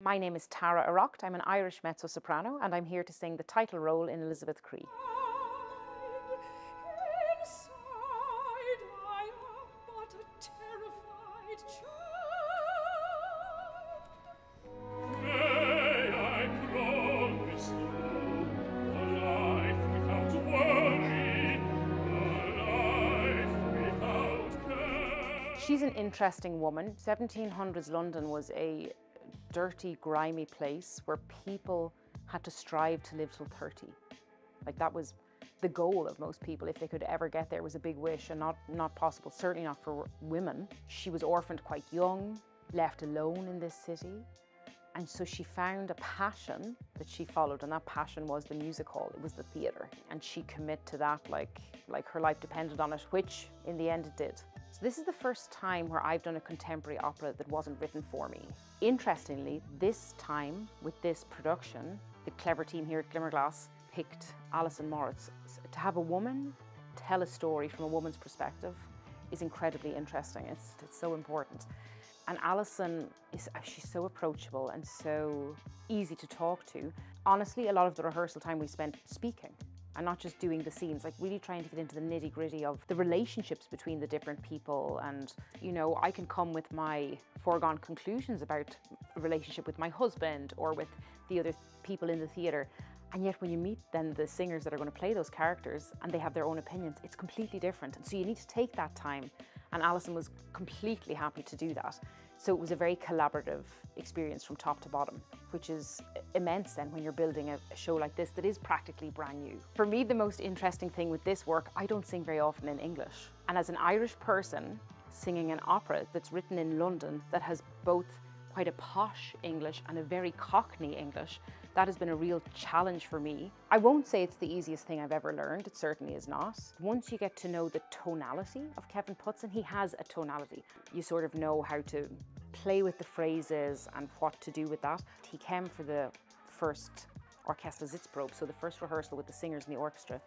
My name is Tara Erraught. I'm an Irish mezzo-soprano and I'm here to sing the title role in Elizabeth Cree. She's an interesting woman. 1700s London was a dirty, grimy place where people had to strive to live till 30. Like, that was the goal of most people. If they could ever get there, it was a big wish, and not possible, certainly not for women. She was orphaned quite young, left alone in this city. And so she found a passion that she followed, and that passion was the music hall. It was the theatre. And she committed to that like her life depended on it, which in the end it did. So this is the first time where I've done a contemporary opera that wasn't written for me. Interestingly, this time with this production, the clever team here at Glimmerglass picked Alison Moritz. To have a woman tell a story from a woman's perspective is incredibly interesting. It's so important. And Alison, she's so approachable and so easy to talk to. Honestly, a lot of the rehearsal time we spent speaking and not just doing the scenes, like really trying to get into the nitty-gritty of the relationships between the different people. And, you know, I can come with my foregone conclusions about a relationship with my husband or with the other people in the theatre. And yet when you meet then the singers that are going to play those characters and they have their own opinions, it's completely different. And so you need to take that time. And Alison was completely happy to do that. So it was a very collaborative experience from top to bottom, which is immense then when you're building a show like this that is practically brand new. For me, the most interesting thing with this work, I don't sing very often in English. And as an Irish person singing an opera that's written in London that has both quite a posh English and a very Cockney English, that has been a real challenge for me. I won't say it's the easiest thing I've ever learned, it certainly is not. Once you get to know the tonality of Kevin Putzen, he has a tonality. You sort of know how to play with the phrases and what to do with that. He came for the first Orchestra Sitzprobe, so the first rehearsal with the singers in the orchestra.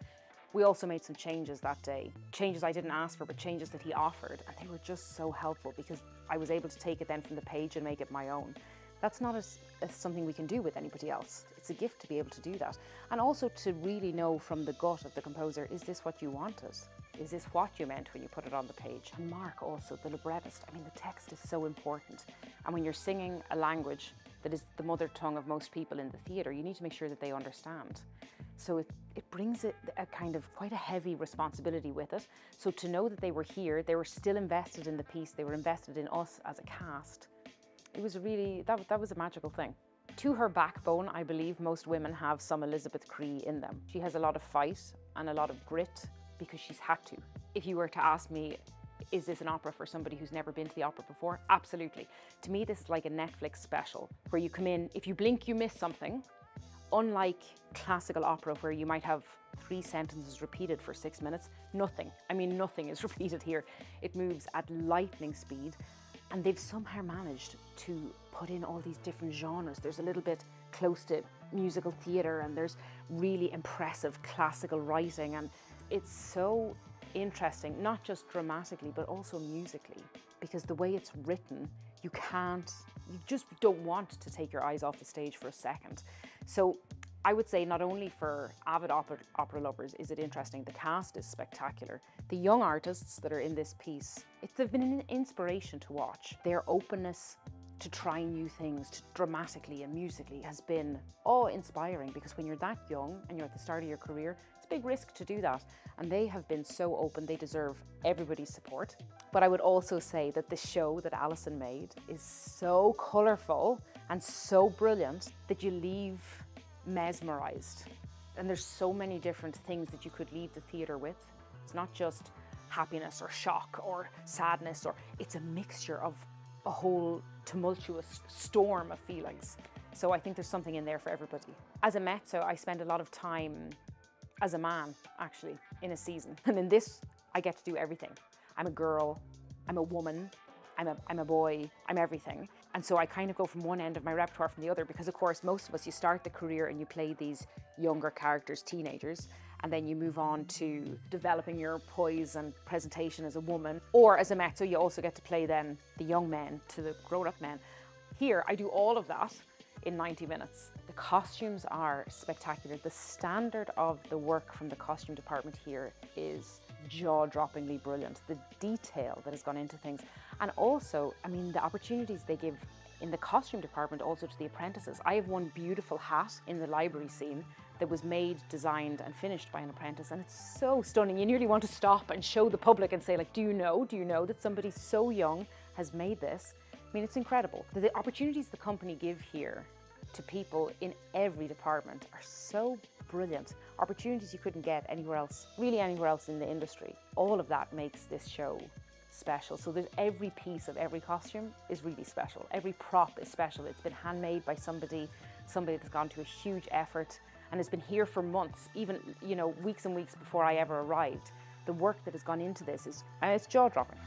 We also made some changes that day. Changes I didn't ask for, but changes that he offered, and they were just so helpful because I was able to take it then from the page and make it my own. That's not something we can do with anybody else. It's a gift to be able to do that. And also to really know from the gut of the composer, is this what you wanted? Is this what you meant when you put it on the page? And Mark also, the librettist, I mean, the text is so important. And when you're singing a language that is the mother tongue of most people in the theatre, you need to make sure that they understand. So it brings a kind of quite a heavy responsibility with it. So to know that they were here, they were still invested in the piece, they were invested in us as a cast, it was really, that was a magical thing. To her backbone, I believe most women have some Elizabeth Cree in them. She has a lot of fight and a lot of grit because she's had to. If you were to ask me, is this an opera for somebody who's never been to the opera before? Absolutely. To me, this is like a Netflix special where you come in, if you blink, you miss something. Unlike classical opera where you might have 3 sentences repeated for 6 minutes, nothing. I mean, nothing is repeated here. It moves at lightning speed. And they've somehow managed to put in all these different genres. There's a little bit close to musical theatre and there's really impressive classical writing, and it's so interesting, not just dramatically but also musically, because the way it's written, you just don't want to take your eyes off the stage for a second. So I would say not only for avid opera lovers is it interesting, the cast is spectacular. The young artists that are in this piece, they've been an inspiration to watch. Their openness to trying new things dramatically and musically has been awe-inspiring, because when you're that young and you're at the start of your career, it's a big risk to do that. And they have been so open, they deserve everybody's support. But I would also say that the show that Alison made is so colourful and so brilliant that you leave mesmerized. And there's so many different things that you could leave the theatre with. It's not just happiness or shock or sadness, or it's a mixture of a whole tumultuous storm of feelings. So I think there's something in there for everybody. As a mezzo, I spend a lot of time as a man, actually, in a season. And in this, I get to do everything. I'm a girl, I'm a woman, I'm a boy, I'm everything. And so I kind of go from one end of my repertoire from the other, because of course most of us, you start the career and you play these younger characters, teenagers, and then you move on to developing your poise and presentation as a woman. Or as a mezzo, you also get to play then the young men to the grown-up men. Here, I do all of that, in 90 minutes. The costumes are spectacular. The standard of the work from the costume department here is jaw-droppingly brilliant. The detail that has gone into things. And also, I mean, the opportunities they give in the costume department also to the apprentices. I have one beautiful hat in the library scene that was made, designed and finished by an apprentice, and it's so stunning. You nearly want to stop and show the public and say, like, do you know that somebody so young has made this? I mean, it's incredible. The opportunities the company give here to people in every department are so brilliant. Opportunities you couldn't get anywhere else, really anywhere else in the industry. All of that makes this show special. So there's every piece of every costume is really special. Every prop is special. It's been handmade by somebody that's gone to a huge effort and has been here for months, even, you know, weeks and weeks before I ever arrived. The work that has gone into this it's jaw-dropping.